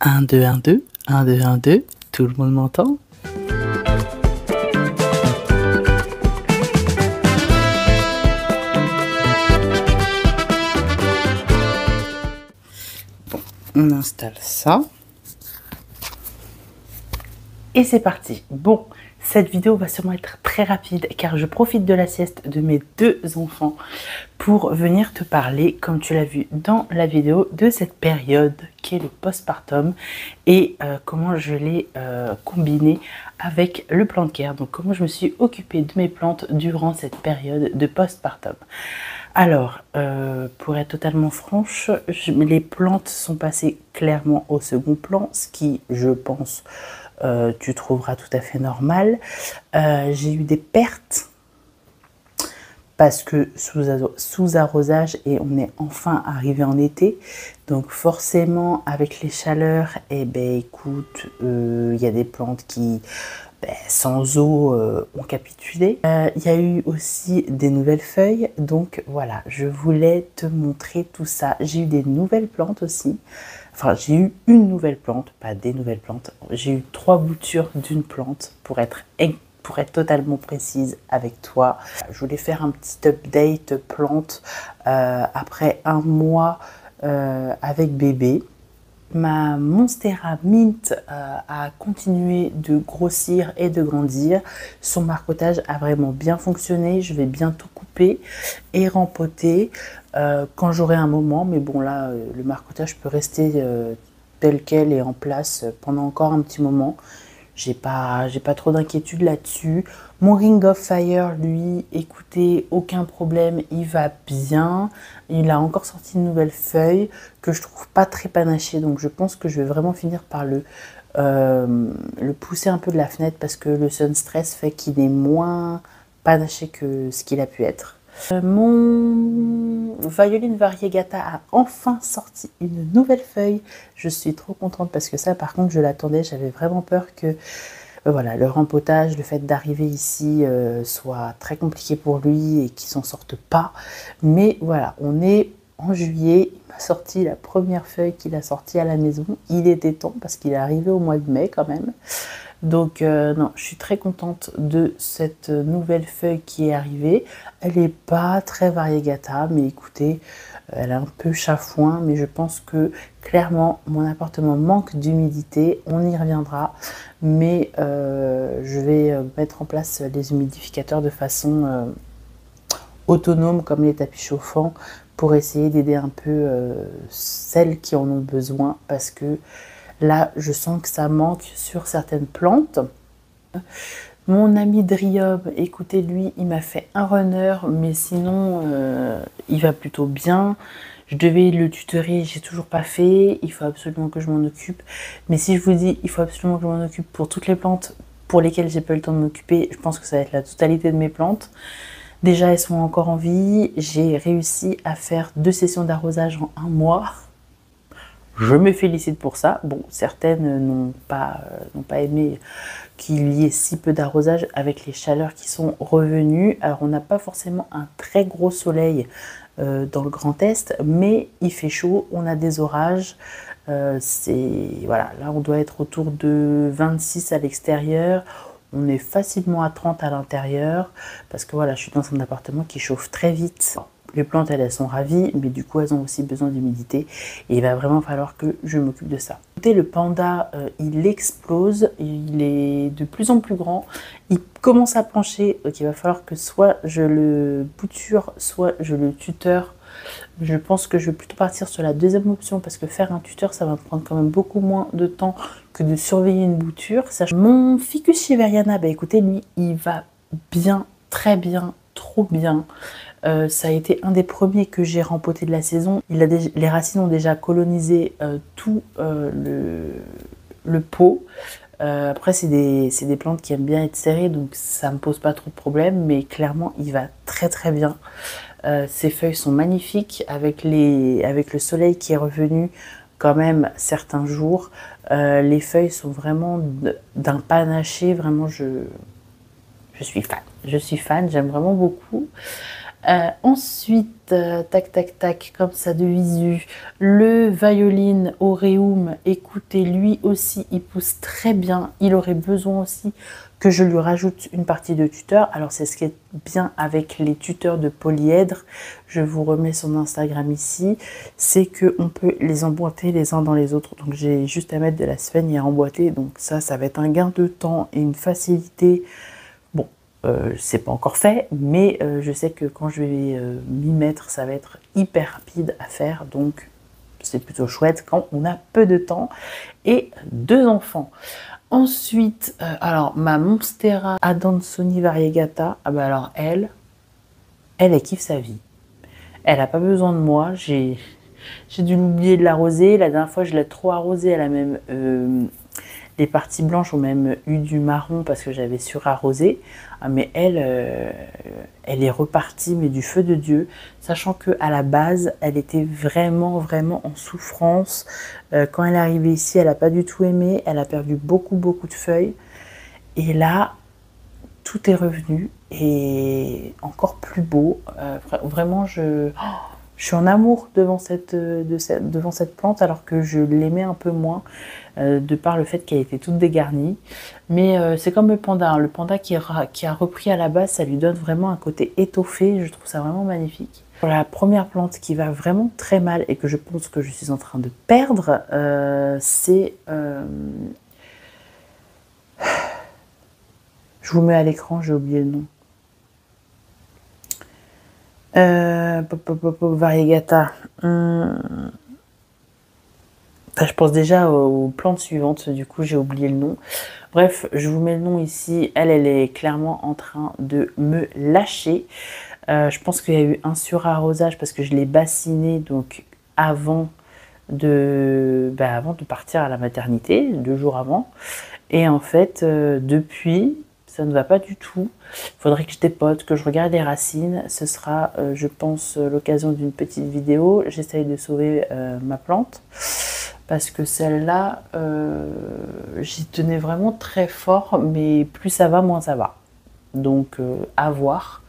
1, 2, 1, 2, 1, 2, 1, 2, tout le monde m'entend? Bon, on installe ça. Et c'est parti. Bon, cette vidéo va sûrement être très rapide car je profite de la sieste de mes deux enfants pour venir te parler, comme tu l'as vu dans la vidéo, de cette période qui est le postpartum et comment je l'ai combiné avec le plant care. Donc comment je me suis occupée de mes plantes durant cette période de postpartum. Alors, pour être totalement franche, les plantes sont passées clairement au second plan, ce qui, je pense, tu trouveras tout à fait normal. J'ai eu des pertes parce que sous arrosage et on est enfin arrivé en été, donc forcément avec les chaleurs, eh ben écoute, il y a des plantes qui sans eau ont capitulé. Il y a eu aussi des nouvelles feuilles, donc voilà, je voulais te montrer tout ça. J'ai eu des nouvelles plantes aussi. Enfin, j'ai eu une nouvelle plante, pas des nouvelles plantes. J'ai eu 3 boutures d'une plante pour être totalement précise avec toi. Je voulais faire un petit update plante après un mois avec bébé. Ma Monstera Mint a continué de grossir et de grandir. Son marcotage a vraiment bien fonctionné. Je vais bientôt couper et rempoter quand j'aurai un moment. Mais bon là, le marcotage peut rester tel quel et en place pendant encore un petit moment. J'ai pas trop d'inquiétude là-dessus. Mon Ring of Fire, lui, écoutez, aucun problème, il va bien. Il a encore sorti une nouvelle feuille que je trouve pas très panachée. Donc je pense que je vais vraiment finir par le pousser un peu de la fenêtre parce que le Sun Stress fait qu'il est moins panaché que ce qu'il a pu être. Mon Violine Variegata a enfin sorti une nouvelle feuille. Je suis trop contente parce que ça, par contre, je l'attendais. J'avais vraiment peur que voilà, le rempotage, le fait d'arriver ici soit très compliqué pour lui et qu'il s'en sorte pas. Mais voilà, on est en juillet. Il m'a sorti la première feuille qu'il a sortie à la maison. Il était temps parce qu'il est arrivé au mois de mai quand même. Donc non, je suis très contente de cette nouvelle feuille qui est arrivée. Elle n'est pas très variegata, mais écoutez, elle est un peu chafouin, mais je pense que clairement mon appartement manque d'humidité. On y reviendra, mais je vais mettre en place les humidificateurs de façon autonome comme les tapis chauffants pour essayer d'aider un peu celles qui en ont besoin parce que là, je sens que ça manque sur certaines plantes. Mon ami Dryob, écoutez, lui, il m'a fait un runner, mais sinon, il va plutôt bien. Je devais le tutorer, j'ai toujours pas fait. Il faut absolument que je m'en occupe. Mais si je vous dis, il faut absolument que je m'en occupe pour toutes les plantes pour lesquelles j'ai pas eu le temps de m'occuper, je pense que ça va être la totalité de mes plantes. Déjà, elles sont encore en vie. J'ai réussi à faire 2 sessions d'arrosage en 1 mois. Je me félicite pour ça. Bon, certaines n'ont pas aimé qu'il y ait si peu d'arrosage avec les chaleurs qui sont revenues. Alors, on n'a pas forcément un très gros soleil dans le Grand Est, mais il fait chaud, on a des orages. Voilà, là, on doit être autour de 26 à l'extérieur. On est facilement à 30 à l'intérieur parce que voilà, je suis dans un appartement qui chauffe très vite. Les plantes, elles sont ravies, mais du coup, elles ont aussi besoin d'humidité. Et il va vraiment falloir que je m'occupe de ça. Écoutez, le panda, il explose. Il est de plus en plus grand. Il commence à pencher. Donc, il va falloir que soit je le bouture, soit je le tuteur. Je pense que je vais plutôt partir sur la deuxième option parce que faire un tuteur, ça va me prendre quand même beaucoup moins de temps que de surveiller une bouture. Mon Ficus Shiveriana, écoutez, lui, il va bien, très bien, trop bien. Ça a été un des premiers que j'ai rempoté de la saison. Les racines ont déjà colonisé tout le pot. Après, c'est des plantes qui aiment bien être serrées, donc ça me pose pas trop de problème, mais clairement, il va très très bien. Ses feuilles sont magnifiques avec le soleil qui est revenu quand même certains jours. Les feuilles sont vraiment d'un panaché, vraiment je suis fan. Je suis fan, j'aime vraiment beaucoup. Ensuite, tac, tac, tac, comme ça de visu, le Violine Aureum, écoutez, lui aussi, il pousse très bien. Il aurait besoin aussi que je lui rajoute une partie de tuteur. Alors, c'est ce qui est bien avec les tuteurs de polyèdre. Je vous remets son Instagram ici. C'est qu'on peut les emboîter les uns dans les autres. Donc, j'ai juste à mettre de la sphène et à emboîter. Donc, ça va être un gain de temps et une facilité. Bon, c'est pas encore fait, mais je sais que quand je vais m'y mettre, ça va être hyper rapide à faire. Donc, c'est plutôt chouette quand on a peu de temps et 2 enfants. Ensuite, alors ma Monstera Adansonii Variegata, ah bah alors elle kiffe sa vie. Elle n'a pas besoin de moi. J'ai dû l'oublier de l'arroser. La dernière fois, je l'ai trop arrosée. Elle a même les parties blanches ont même eu du marron parce que j'avais surarrosé. Ah, mais elle est repartie, mais du feu de Dieu, sachant qu'à la base, elle était vraiment, vraiment en souffrance. Quand elle est arrivée ici, elle n'a pas du tout aimé. Elle a perdu beaucoup, beaucoup de feuilles. Et là, tout est revenu et encore plus beau. Vraiment, je suis en amour devant cette plante, alors que je l'aimais un peu moins de par le fait qu'elle était toute dégarnie. Mais c'est comme le panda, hein. Le panda qui a repris à la base, ça lui donne vraiment un côté étoffé. Je trouve ça vraiment magnifique. Pour la première plante qui va vraiment très mal et que je pense que je suis en train de perdre, c'est... je vous mets à l'écran, j'ai oublié le nom. Variegata. Je pense déjà aux plantes suivantes, du coup j'ai oublié le nom. Bref, je vous mets le nom ici. Elle est clairement en train de me lâcher. Je pense qu'il y a eu un surarrosage parce que je l'ai bassinée donc avant de partir à la maternité, 2 jours avant. Et en fait, depuis, ça ne va pas du tout. Il faudrait que je dépote, que je regarde les racines. Ce sera, je pense, l'occasion d'une petite vidéo. J'essaye de sauver ma plante. Parce que celle-là, j'y tenais vraiment très fort. Mais plus ça va, moins ça va. Donc, à voir.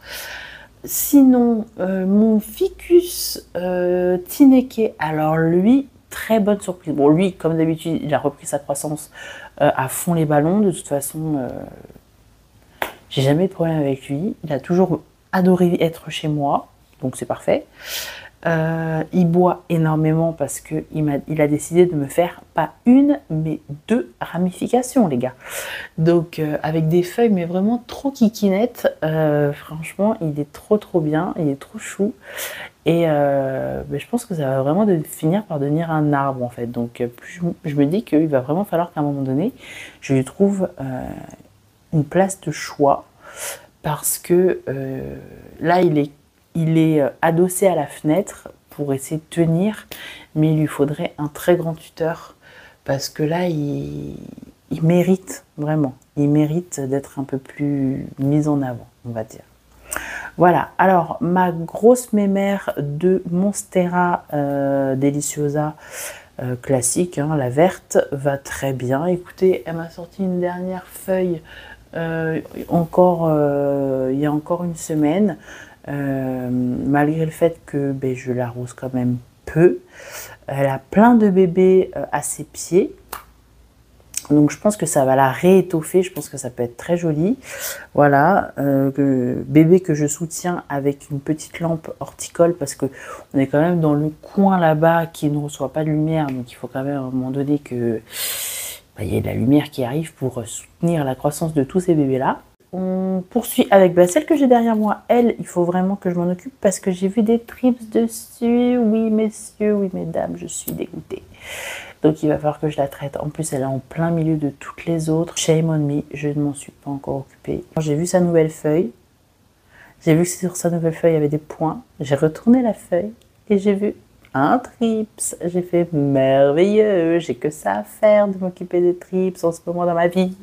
Sinon, mon Ficus Tineke, alors lui, très bonne surprise. Bon, lui, comme d'habitude, il a repris sa croissance à fond les ballons. De toute façon, j'ai jamais eu de problème avec lui. Il a toujours adoré être chez moi, donc c'est parfait. Il boit énormément parce qu'il a décidé de me faire pas une, mais 2 ramifications, les gars. Donc avec des feuilles, mais vraiment trop kikinettes. Franchement, il est trop bien, il est trop chou. Et je pense que ça va vraiment finir par devenir un arbre en fait. Donc je me dis qu'il va vraiment falloir qu'à un moment donné, je lui trouve une place de choix. Parce que là, il est adossé à la fenêtre pour essayer de tenir. Mais il lui faudrait un très grand tuteur. Parce que là, il mérite vraiment. Il mérite d'être un peu plus mis en avant, on va dire. Voilà, alors ma grosse mémère de Monstera Deliciosa classique, hein, la verte, va très bien. Écoutez, elle m'a sorti une dernière feuille il y a encore une semaine, malgré le fait que je l'arrose quand même peu. Elle a plein de bébés à ses pieds. Donc je pense que ça va la réétoffer, je pense que ça peut être très joli. Voilà, bébé que je soutiens avec une petite lampe horticole parce que on est quand même dans le coin là-bas qui ne reçoit pas de lumière, donc il faut quand même à un moment donné que y ait de la lumière qui arrive pour soutenir la croissance de tous ces bébés-là. On poursuit avec celle que j'ai derrière moi. Elle, il faut vraiment que je m'en occupe parce que j'ai vu des trips dessus. Oui, messieurs, oui, mesdames, je suis dégoûtée. Donc il va falloir que je la traite. En plus, elle est en plein milieu de toutes les autres. Shame on me, je ne m'en suis pas encore occupée. J'ai vu sa nouvelle feuille. J'ai vu que sur sa nouvelle feuille, il y avait des points. J'ai retourné la feuille et j'ai vu un trips. J'ai fait merveilleux. J'ai que ça à faire de m'occuper des trips en ce moment dans ma vie.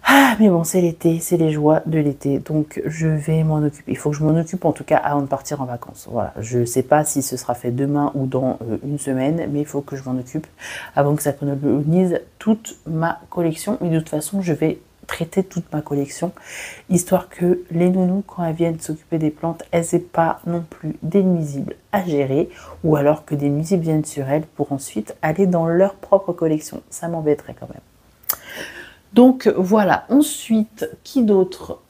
Ah, mais bon, c'est l'été, c'est les joies de l'été, donc je vais m'en occuper. Il faut que je m'en occupe en tout cas avant de partir en vacances. Voilà, je ne sais pas si ce sera fait demain ou dans une semaine, mais il faut que je m'en occupe avant que ça colonise toute ma collection. Mais de toute façon, je vais traiter toute ma collection, histoire que les nounous, quand elles viennent s'occuper des plantes, elles n'aient pas non plus des nuisibles à gérer, ou alors que des nuisibles viennent sur elles pour ensuite aller dans leur propre collection. Ça m'embêterait quand même. Donc voilà, ensuite, qui d'autre?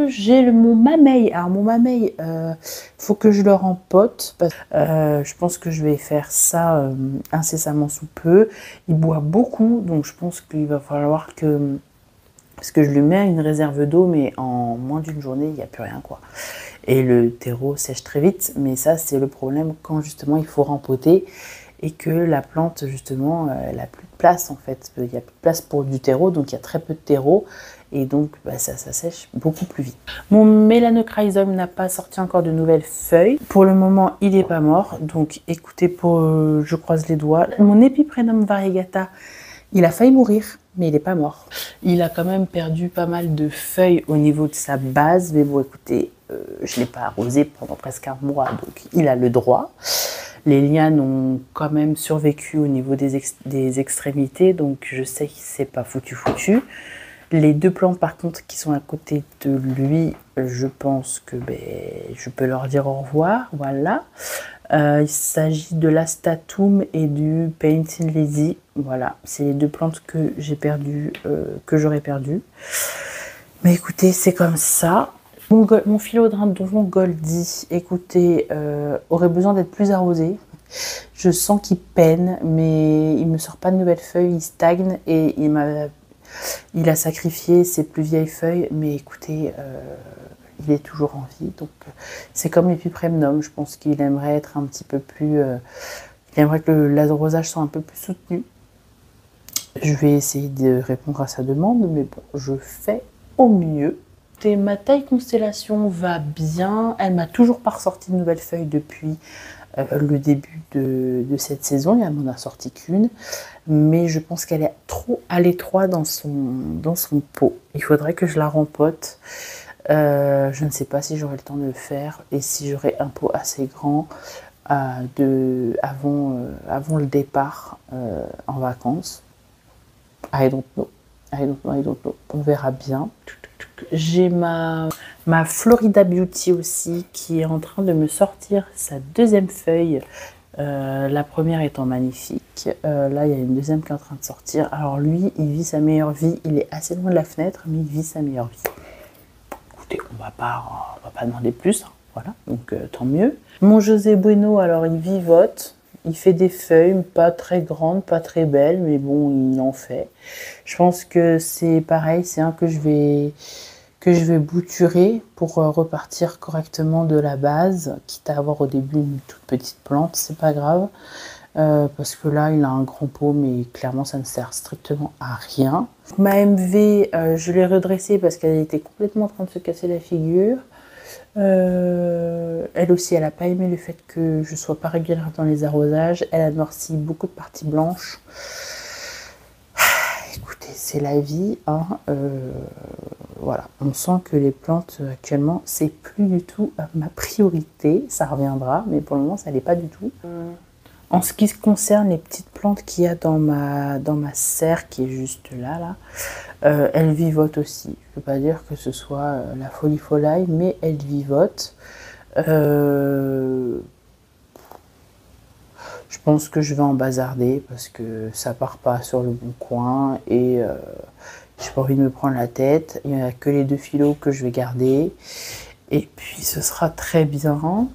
J'ai mon mameil. Alors mon mameil, faut que je le rempote. Je pense que je vais faire ça incessamment sous peu. Il boit beaucoup, donc je pense qu'il va falloir que... Parce que je lui mets une réserve d'eau, mais en moins d'une journée, il n'y a plus rien, quoi. Et le terreau sèche très vite, mais ça, c'est le problème quand justement il faut rempoter. Et que la plante, justement, elle n'a plus de place, en fait. Il n'y a plus de place pour du terreau, donc il y a très peu de terreau. Et donc, ça sèche beaucoup plus vite. Mon Melanochrysum n'a pas sorti encore de nouvelles feuilles. Pour le moment, il n'est pas mort. Donc, écoutez, je croise les doigts. Mon Epiprenum variegata, il a failli mourir, mais il n'est pas mort. Il a quand même perdu pas mal de feuilles au niveau de sa base. Mais bon, écoutez, je ne l'ai pas arrosé pendant presque un mois, donc il a le droit. Les lianes ont quand même survécu au niveau des extrémités, donc je sais que c'est pas foutu. Les deux plantes par contre qui sont à côté de lui, je pense que je peux leur dire au revoir, voilà. Il s'agit de l'Astatum et du Painting Lizzie, voilà. C'est les deux plantes que j'ai perdues, que j'aurais perdues. Mais écoutez, c'est comme ça. Mon philodendron Goldie, écoutez, aurait besoin d'être plus arrosé. Je sens qu'il peine, mais il me sort pas de nouvelles feuilles, il stagne et il a sacrifié ses plus vieilles feuilles. Mais écoutez, il est toujours en vie, donc c'est comme l'Epipremnum. Je pense qu'il aimerait être un petit peu plus, il aimerait que l'arrosage soit un peu plus soutenu. Je vais essayer de répondre à sa demande, mais bon, je fais au mieux. Et ma taille constellation va bien. Elle m'a toujours pas ressorti de nouvelles feuilles depuis le début de cette saison. Elle m'en a sorti qu'une. Mais je pense qu'elle est trop à l'étroit dans son pot. Il faudrait que je la rempote. Je ne sais pas si j'aurai le temps de le faire et si j'aurai un pot assez grand avant le départ en vacances. I don't know. On verra bien. J'ai ma Florida Beauty aussi qui est en train de me sortir sa deuxième feuille. La première étant magnifique. Là, il y a une deuxième qui est en train de sortir. Alors lui, il vit sa meilleure vie. Il est assez loin de la fenêtre, mais il vit sa meilleure vie. Écoutez, on va pas demander plus. Hein, voilà, donc tant mieux. Mon José Bueno, alors il vivote. Il fait des feuilles, pas très grandes, pas très belles, mais bon, il en fait. Je pense que c'est pareil, c'est un que je vais bouturer pour repartir correctement de la base, quitte à avoir au début une toute petite plante, c'est pas grave. Parce que là, il a un grand pot, mais clairement, ça ne sert strictement à rien. Ma MV, je l'ai redressée parce qu'elle était complètement en train de se casser la figure. Elle aussi, elle n'a pas aimé le fait que je sois pas régulière dans les arrosages. Elle a noirci beaucoup de parties blanches. Écoutez, c'est la vie, hein. Voilà, on sent que les plantes actuellement, c'est plus du tout ma priorité. Ça reviendra, mais pour le moment, ça l'est pas du tout. En ce qui concerne les petites plantes qu'il y a dans ma serre qui est juste là, elles vivotent aussi. Je ne peux pas dire que ce soit la folie folie, mais elles vivotent. Je pense que je vais en bazarder parce que ça part pas sur le bon coin et j'ai pas envie de me prendre la tête. Il n'y a que les 2 filos que je vais garder et puis ce sera très bien.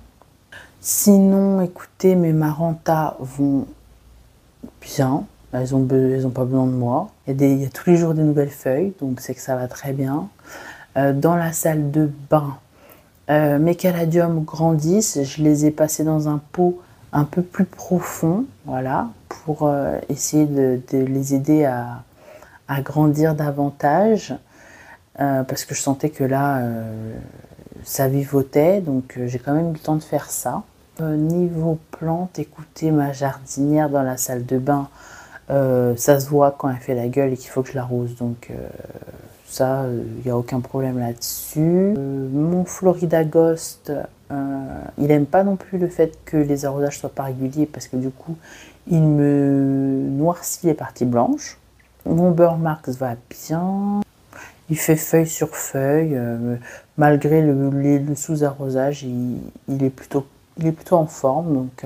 Sinon, écoutez, mes Maranta vont bien. Elles ont pas besoin de moi. Il y a tous les jours des nouvelles feuilles, donc c'est que ça va très bien. Dans la salle de bain, mes caladiums grandissent. Je les ai passés dans un pot un peu plus profond, voilà, pour essayer de les aider à grandir davantage. Parce que je sentais que là, ça vivotait, donc j'ai quand même eu le temps de faire ça. Niveau plante, écoutez, ma jardinière dans la salle de bain, ça se voit quand elle fait la gueule et qu'il faut que je l'arrose, donc ça, il n'y a aucun problème là-dessus. Mon Florida Ghost, il n'aime pas non plus le fait que les arrosages soient pas réguliers parce que du coup, il me noircit les parties blanches. Mon Burmax va bien. Il fait feuille sur feuille. Malgré le sous-arrosage, il est plutôt en forme, donc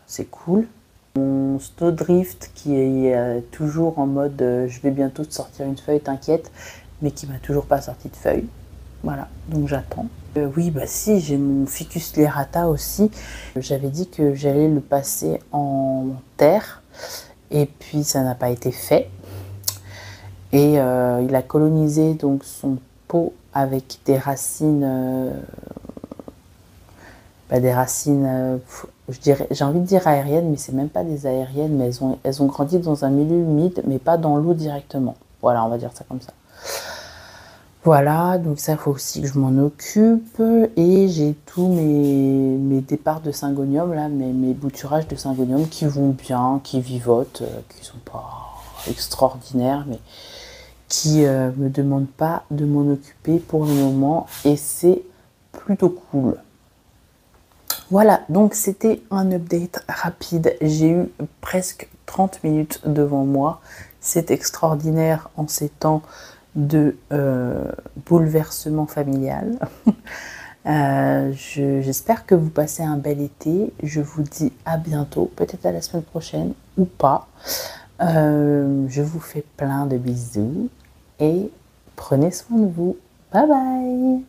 c'est cool. Mon Snowdrift qui est toujours en mode je vais bientôt te sortir une feuille, t'inquiète, mais qui m'a toujours pas sorti de feuille. Voilà, donc j'attends. Oui, bah si, j'ai mon Ficus lyrata aussi. J'avais dit que j'allais le passer en terre, et puis ça n'a pas été fait. Et il a colonisé donc son pot avec des racines, j'ai envie de dire aériennes, mais c'est même pas des aériennes, mais elles ont grandi dans un milieu humide, mais pas dans l'eau directement. Voilà, on va dire ça comme ça. Voilà, donc ça, il faut aussi que je m'en occupe. Et j'ai tous mes départs de syngonium, là, mes bouturages de syngonium qui vont bien, qui vivotent, qui sont pas extraordinaires, mais qui me demandent pas de m'en occuper pour le moment. Et c'est plutôt cool. Voilà, donc c'était un update rapide. J'ai eu presque 30 minutes devant moi. C'est extraordinaire en ces temps de bouleversement familial. J'espère que vous passez un bel été. Je vous dis à bientôt, peut-être à la semaine prochaine ou pas. Je vous fais plein de bisous et prenez soin de vous. Bye bye!